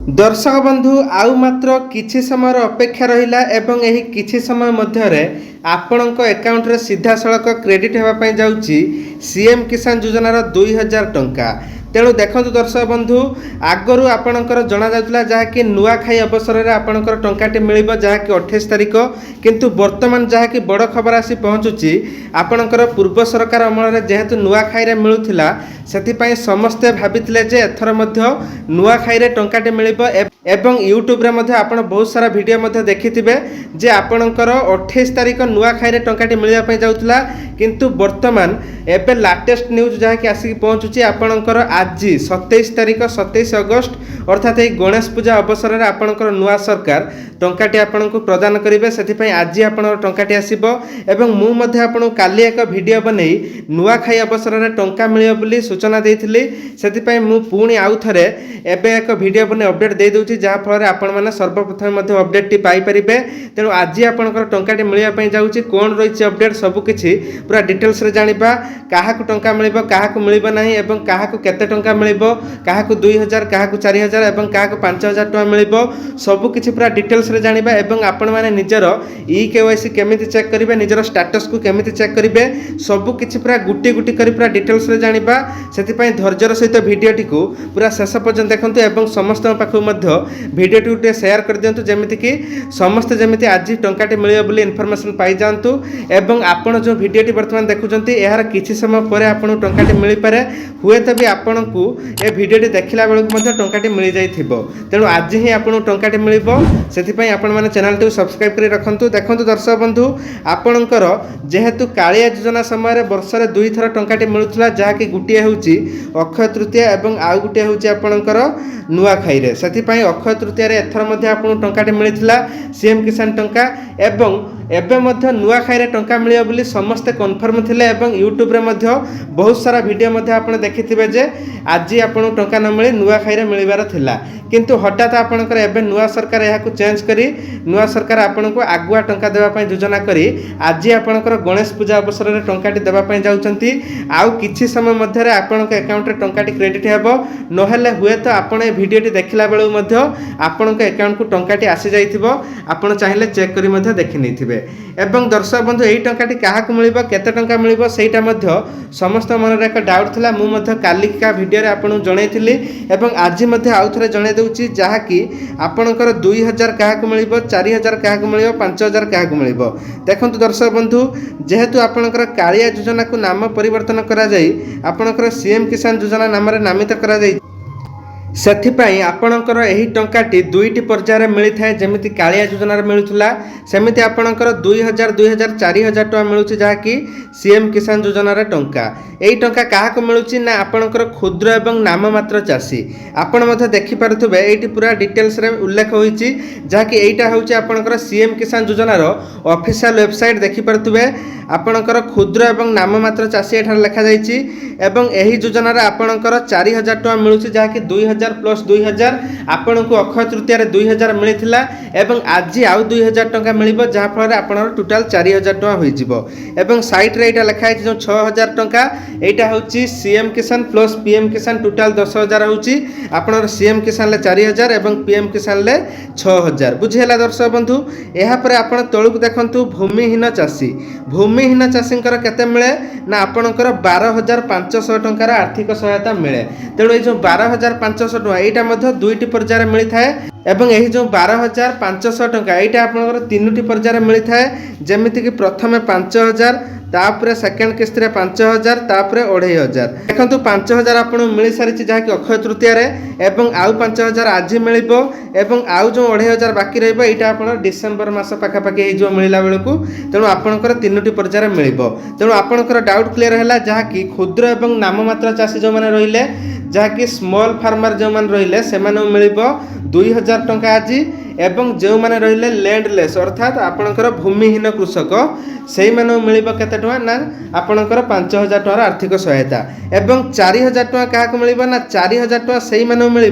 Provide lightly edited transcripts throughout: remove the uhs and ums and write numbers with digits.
दर्शक बंधु आउ मात्र किछि समय अपेक्षा रहिला एवं एही किछि समय मध्यरे आपणक एकाउंट रे सीधा सड़क क्रेडिट होगापाई जाउची सीएम किसान योजनार 2000 टंका। तेणु देखो दर्शक बंधु आगरू आपणकर जना जाउतला जहाँकि नुआखाई अवसर में आपणकर टंकाटी मिलिबो जहाँकि 28 तारिख किंतु वर्तमान जहाँकि बड़ खबर आसी पहुँचुची आपणकर पूर्व सरकार अमल में जेहेतु नुआखाई रे मिलुथिला सेथिपाई समस्ते भाबिथिले जे एथर मध्य नुआखाई रे टंकाटी मिलिबो एवं यूट्यूब रे मध्य आपण बहुत सारा वीडियो मध्य देखिथिबे जे आपणकर 28 तारिख नुआखाई रे टंकाटी मिलिबा पई जाउतला किंतु वर्तमान एबे लाटेस्ट न्यूज जहाँकि आसिक पहुँचुची आपणकर आज 27 तारिख 27 अगस्त अर्थात ये गणेश पूजा अवसर में आपणकर नुआ सरकार टंकाटी आपनको प्रदान करेंगे से आज आप टंकाटी आसो एवं मुझे आपको काली एक वीडियो बनई नुआखाई अवसर में टंका मिले बोली सूचना देती से पुणी आउ थे एवं एक वीडियो बन अपडेट दे दूसरी जहाँफल आपण मैंने सर्वप्रथम अपडेट टी पाइपर तेणु आज आपंकर टंकाटी मिलवाई जाऊँगी कौन रही अपडेट सबकि पूरा डिटेल्स जाना क्या टंका मिल क्या मिलना ना एवं क्या केते टंका मिल क्या 2000 क्या 4000 एवं क्या 5000 टंका मिल सबकि पूरा डिटेल्स जाना एवं आपण मैंने निजर केवाईसी केमी चेक करेंगे निजर स्टाटस को केमी चेक करेंगे सबकि पूरा गुटी गुटी कर पूरा डिटेल्स जाना से धैर्यर सहित भिडटी को पूरा शेष पर्यटन देखते एवं समस्त पाखु भिडटी गोटे सेयार कर दिंतु जमीक समस्ते जमी आज टंकाटी मिले बोली इनफर्मेशन पाई जातु एवं आपण जो भिडटी बर्तमान देखुं यार किसी समय पर आपको टंकाटी मिल पारे हुए तो भी आपण को ए भिडटी देखला बेलू टंकाटी मिल जाइथिबो तेणु आज ही आपको टंकाटी मिलिबो से आपण मैंने चैनल टी सब्सक्राइब कर रखु देखो दर्शक बंधु आपणकर जेहेतु कालिया योजना समय वर्ष में 2 थर टंकाटी मिलूला जहाँकि गोटे हूँ अक्षय तृतीया एवं आउ गोटे हूँ आपणकर नुआखाई रे से अक्षय तृतीया एथर आपको टंकाटी मिलता सीएम किसान टंका एवं एवं नुआखाई रे टंका मिले बोली समस्ते कन्फर्म थिले एवं यूट्यूब रे बहुत सारा वीडियो आपड़ देखिथिबे जे आज आपको टंका न मिली नुआखाई रे मिलबार थिला किंतु हठात आपणकर एवं नुआ सरकार यह चेंज करी नुआ सरकार आपन को आगुआ टंका देवाई योजना करी आज आपणकर गणेश पूजा अवसर में टंकाटी देवाई जाउछंती आउ किछि समय मध्यरे आपणक अकाउंट रे टंकाटी क्रेडिट हेबो नहेले हुए तो आपण ए वीडियोटी देखला बेलू मध्य आपणक अकाउंट को टंकाटी आसी जाइथिबो आपण चाहिले चेक करी मध्य देखि नैथिबे एवं दर्शक बंधु यही टंकाटी क्या मिलिबो केते टंका मिलिबो सेटा मध्य समस्त मन एक डाउट थिला मु मध्य कालिका वीडियो रे आपन जणैथिली एवं आज मध्य आउ थरे जणै दउची जहाँकि आपणकर 2000 क्या मिलिबो 4000 क्या मिलिबो 5000 क्या मिलिबो देखंतु दर्शक बंधु जेहेतु आपणकर कालिया योजना को नाम परिवर्तन करा जाई आपणकर सीएम किसान योजना नाम रे नामित करा जाई सेथिपाई आपणकर एही टंकाटी दुईटी पर्यायर मिलता है जमीती कालिया योजना मिलूला सेमिति आपणकर 2000 2000 4000 टंका मिलूची जहाँकि सीएम किसान योजना टंका यही टंका क्या मिलूची ना आपणकर क्षुद्र एवं नाम मात्र चाषी आपण मध्य देखिपारुथिबे एठी पूरा डिटेल्स रे उल्लेख होईची जहाँकि एटा होउची आपणकर सीएम किसान योजनार ऑफिशियल वेबसाइट देखिपारुथिबे आपणकर क्षुद्र एवं नाम मात्र चाषी एठार लिखा जाइची एवं एही योजनार आपणकर 4000 टंका मिलूची जहाँकि 2000 प्लस 2000 आपण को अक्षय तृतीया 2000 मिलता एवं आज आउ 2000 टंका मिलिबो जहाँफल आपणर टोटाल 4000 टंका होइजिबो एवं साइट रे एटा लिखा है जो 6000 टंका एटा होची सीएम किसान प्लस पीएम किसान टोटाल 10000 होची आपणर सीएम किसान ले 4000 एवं पीएम किसान ले 6000 बुझेला दर्शक बंधु एहा परे आपण तळुक देखंतु भूमिहीन चाषींकर केते मिले ना आपणकर 12500 टंकार आर्थिक सहायता मिले तेणु ये जो 12500 टंका एटा मध्य दुईटी पर्यायर मिलता है एवं यही जो 12500 टंका यहाँ आपंकर 3टी पर्यायर मिलता है जमीती कि प्रथम 5000 तापर सेकेंड किस्त 5000 तापर 2500 देखो 5000 आपको मिल सारी जहाँकि अक्षय तृतीया एवं आउ 5000 आज मिल एवं आउ जो 2500 बाकी रहा आप डिसेम्बर मास पाखापाखि जो मिलला बेलू तेणु आपंकर 3टी पर्यायर मिल तेणु आपंकर डाउट क्लीयर है जहाँकि क्षुद्र एवं नाममात्र चाषी जो मैंने रहिले जहाँकि स्मॉल फार्मर जो मैंने रहिले से मिल 2000 टंका आज एवं जो मैंने रहिले लैंडलेस अर्थात आपणकर भूमिहीन कृषक से मिल केते टंका ना आपणकर 5000 टंका आर्थिक सहायता एवं 4000 टंका क्या मिल ना 4000 टंका से मिल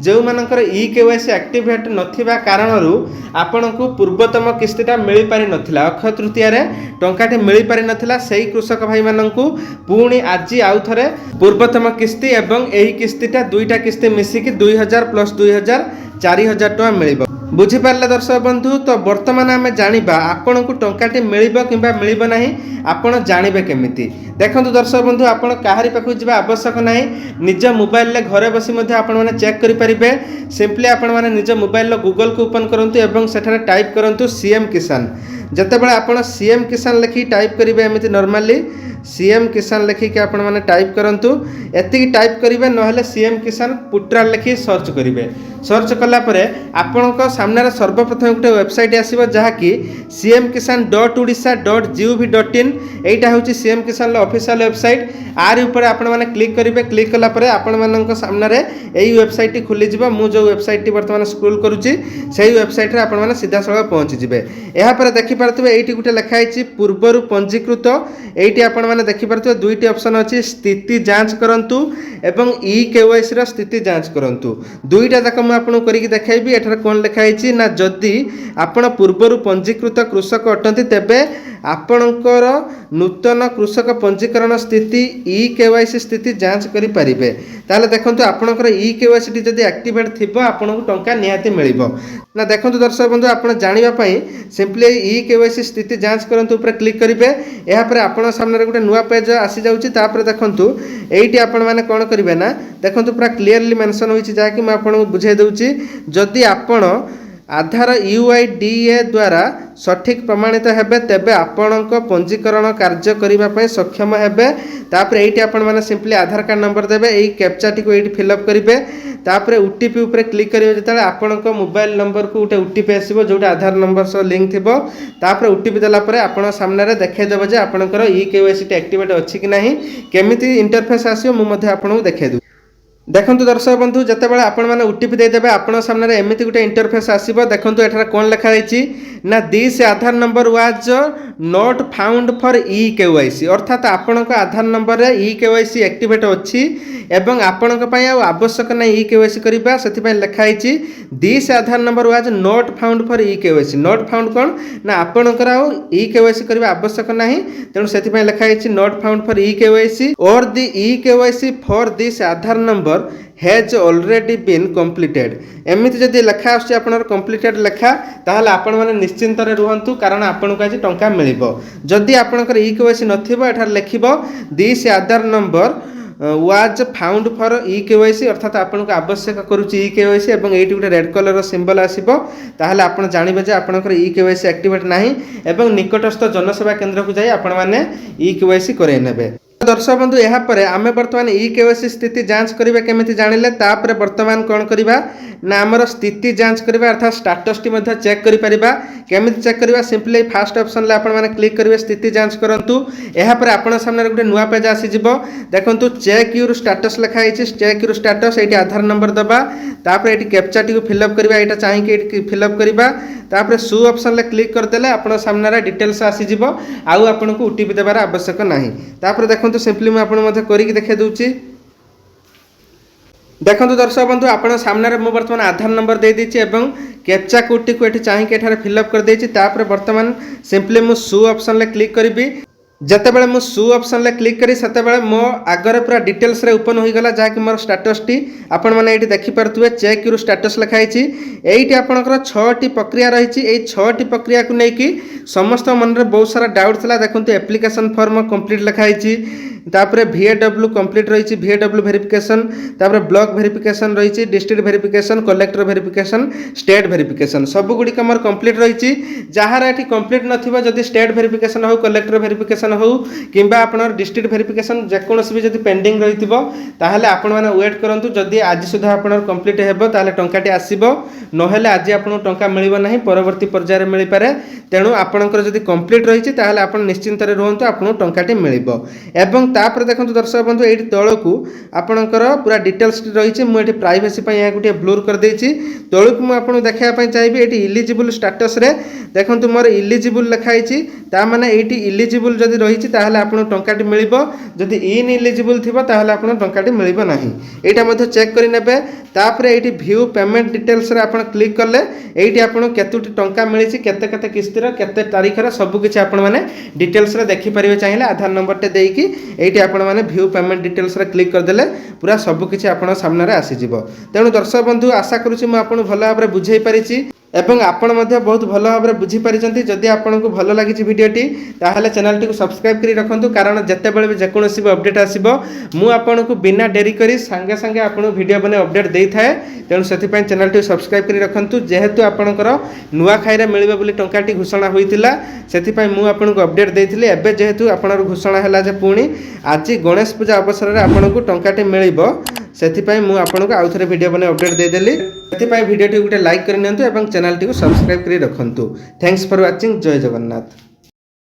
जो मानकर ई केवाईसी एक्टिवेट नथिबा कारणरू आपनकु पूर्वतम किस्तीटा मिली पारि नथिला अक्षय तृतीया रे टंकाटी मिली पारि नथिला सेही कृषक भाई माननकु पुणी आज आउ थरे पूर्वतम किस्ती एवं एही किस्तीटा दुईटा किस्ती मिसिकी 2000 प्लस 2000 4000 टका मिलिबो। बुझिपारे दर्शक बंधु तो बर्तमान आम जाना आपण को टंकाटी मिलिबो किंबा मिलिबो नाही आपण जानिबे केमिति देखंतु दर्शक बंधु आपण काहारी पाखु जिबा आवश्यक नाही निज मोबाइल ले घरे बसी मध्ये आपण माने चेक करि परिबे। सिंपली आपण माने निज मोबाइल लो गूगल को ओपन करंतु एवं सेठारे टाइप करंतु सीएम किसान। जतेबेले आपण सीएम किसान लिखि टाइप करिवे एमिति नॉर्मली सीएम किसान लिखिक आपण माने टाइप करंतु एति टाइप करिवे नहले सीएम किसान पुट्रा लिखि सर्च करिवे। सर्च कला परे आपनक सामने सर्वप्रथम गोटे वेबसाइट आसीबो जहा कि cmkisan.odisha.gov.in एटा होची सीएम किसान ऑफिशियल वेबसाइट। आर ऊपर आपण माने क्लिक करिवे। क्लिक कला परे आपण मानक सामने एई वेबसाइट टी खुली जिवो। मु जो वेबसाइट टी वर्तमान स्क्रॉल करूची सेही वेबसाइट रे आपण माने सीधा सळग पहुंची जिवे। एहा पर देखि पारतबे एटी गोटे लिखा आइची पूर्वरु पंजीकृत एटी आपण माने देखि पारतबे दुईटी ऑप्शन अछि स्थिति जांच करंतु एवं ई केवाईसी रो स्थिति जांच करंतु। दुईटा जाक मु आपन करिक देखाइबी। एठार कोन लिखा आइची ना जदि आपण पूर्वरु पंजीकृत कृषक अटंती तेबे आपणकर नूतन कृषक पंजीकरण स्थिति ई केवाईसी स्थिति जांच करि परिबे। ताले देखंतु आपणकर ई केवाईसी टी जदि एक्टिवेट थिबो आपणकु टंका निहाती मिलिबो ना। देखंतु दर्शक बंधु आपण जानिबा पई सिंपली ई केवाईसी स्थिति जांच करंतु ऊपर क्लिक करिवे। एहा पर आपण सामने गोटे नुवा पेज आसी जाउची। तापर देखंतु एइटी आपण माने कोन करिवे ना देखंतु पूरा क्लियरली मेंशन होईची जा कि मैं आपन बुझाई दउची। जदि आपण आधार UIDA द्वारा सठिक प्रमाणित हेबे तेबे आपणक पंजीकरण कार्य करिबा पई सक्षम हेबे। तापर एइटी आपण माने सिंपली आधार कार्ड नंबर देबे। एई कैप्चा टी को एइटी फिल अप करिवे। तापर ओटीपी ऊपर क्लिक करिवे। जेताले आपणक मोबाइल नंबर को उटे ओटीपी आसीबो जोटा आधार नंबर सो लिंक थिबो। तापर ओटीपी देला परे आपण सामने रे देखाइ देबो जे आपणकर ई केवाईसी टी एक्टिवेट अछि कि नाही केमिति इंटरफेस आसीबो मु मध्ये आपणको देखाइ दउ। देखंतु दर्शक बंधु जतेबेले आपण माने ओटीपी दे देबे आपण सामने एमिति गोटे इंटरफेस आसीबो। देखंतु एठार कोन लिखा आइची ना this Aadhaar number was not found for e KYC अर्थात आपणक आधार नंबर रे ई केवाईसी एक्टिवेट अछि एवं आपणक पय आवश्यक नै ई केवाईसी करिबा। सेति पय लिखा आइची this Aadhaar number was not found for e KYC. Not found कोन ना आपणकर ई केवाईसी करिबा आवश्यक नाही तेनु सेति पय लिखा आइची not found for e KYC or the e KYC for this Aadhaar number has already been completed. एमिति जदि लेखा आछी आपनर कंप्लीटेड लेखा ताहले आपण माने निश्चिंत रे रुहंतु कारण आपण को आज टंका मिलिबो। जदि आपनकर ई केवाईसी नथिबो एठार लेखिबो this Aadhaar number was found for e KYC अर्थात आपण को आवश्यक करूची ई केवाईसी एवं एटी गोटे रेड कलर रो सिंबल आसीबो। ताहले आपण जानिबे जे आपनकर ई केवाईसी एक्टिवेट नाही एवं निकटस्थ जनसेवा केंद्र को जाई आपण माने ई केवाईसी करे नेबे। दर्शक बंधु यहाँ पर आम बर्तमान ई केवाईसी स्थिति जांच करिबा केमिति जानिले तापर बर्तमान कोन करिबा ना हमर स्थिति जांच करिबा अर्थात स्टेटस टी मध्ये चेक करि परिबा। केमिति चेक करिबा सिंपली फर्स्ट ऑप्शन ले आपण माने क्लिक करिवे स्थिति जांच करंतु। यहाँ पर आपण सामने गोटे नुवा पेज आसी जिवो। देखंतु चेक यूर स्टेटस लिखा आइछि चेक यूर स्टेटस एटी आधार नंबर दबा तापर एटी कैप्चा टी को फिल अप करिबा एटा चाहि के एटी फिल अप करिबा। तापर सु ऑप्शन ले क्लिक कर देले आपण सामने रे डिटेल्स आसी जिवो आउ आपण को ओटीपी देबार आवश्यक नाही। तापर देखंतु सिंपली मैं आपन मध्ये करिक देखै दउची। देखंतु दर्शक बंधु आपण सामने रे मो वर्तमान आधार नंबर दे दिछि एवं कैप्चा कोड टी को एठी चाहि के एठारे फिल अप कर देछि। तापर वर्तमान सिंपली मु सु ऑप्शन ले क्लिक करिबी। जतेबेले मु सु ऑप्शन ले क्लिक करी सेतेबेले मो आगरे पूरा डिटेल्स रे ओपन होई गला जाकि मोर स्टेटस टी आपण माने एठी देखि परतुवे चेक यूर स्टेटस लिखाइछि। एइटी आपनकर 6 टी प्रक्रिया रहिछि। एई 6 टी प्रक्रिया को नै कि समस्त मन रे बहुत सारा डाउट थला। देखंतु एप्लीकेशन फॉर्म कंप्लीट लिखाइछि तापर VAW कंप्लीट रहिछि VAW वेरिफिकेशन तापर ब्लॉक वेरिफिकेशन रहिछि district verification collector verification state verification सब गुडी कमर कंप्लीट रहिछि। जहार एठी कंप्लीट नथिबा जदि स्टेट वेरिफिकेशन हो कलेक्टर वेरिफिकेशन हो किंबा आपनर डिस्ट्रिक्ट वेरिफिकेशन जेकोनोसी भी जदि पेंडिंग रहिथिबो ताहले आपण माने वेट करंतु। जदि आज सुधा आपनर कंप्लीट हेबो ताहले टंकाटी आसीबो नहेले आज आपन टंका मिलिबो नाही परवर्ती पर्याय मिलि पारे। तेणु आपनकर जदि कंप्लीट रहिछि ताहले आपण निश्चिंत रे रहंतु आपन टंकाटी मिलिबो। एवं तापर देखो दर्शक बंधु ये तौक आपणकर पूरा डिटेल्स रही मुझे प्राइवेसी यहाँ गोटे ब्लूर कर देछि तौक मुझे देखापी चाहिए ये इलिजिबल स्टाटस रे देखो मोर इलिजिबल लिखाई ताने ये इलिजिबल जदि रही आपको टंकाटी मिल जदि इन इलिजिबल थी आपको टंकाटी मिल ना यहाँ चेक करेंगे तापर ये भ्यू पेमेंट डिटेल्स रे आप क्लिक कले ये आपको केतोटी टंका मिली केते किस्तिर केते तारीखर सबकि आपण मैंने डिटेल्स रे देखिपारे चाहिए आधार नंबर टे देकी ये आपण मैंने भ्यू पेमेंट डिटेल्स रे क्लिक करदेले पूरा सबकि आपण सामने आसीज तेणु दर्शक बंधु आशा करुँच मुझे भल भाव में बुझे पारिछि एवं आपण बहुत भल भाव में बुझीपारी जदि आपको भल लगी भिडटी ताहले चैनल टी सब्सक्राइब करी रखु कारण जितेबाला भी जेकोसी भी अपडेट आसो मुझे बिना डेरी करी सांगे सांगे आपको वीडियो बने अपडेट दे थाए तेणु से चैनल टी सब्सक्राइब करी रखु जेहेतु आपणकर नुआखाई मिले बोली टंकाटी घोषणा होता से मुझे अपडेट देती एवं जेहेतु आपणर घोषणा है पुणी आज गणेश पूजा अवसर में आपको टंकाटी मिल से मुझे आउ थे वीडियो बने अपडेट देदेली से वीडियो टी गोटे लाइक कर चैनल टी सब्सक्राइब कर रखु थैंक्स फॉर वाचिंग जय जगन्नाथ।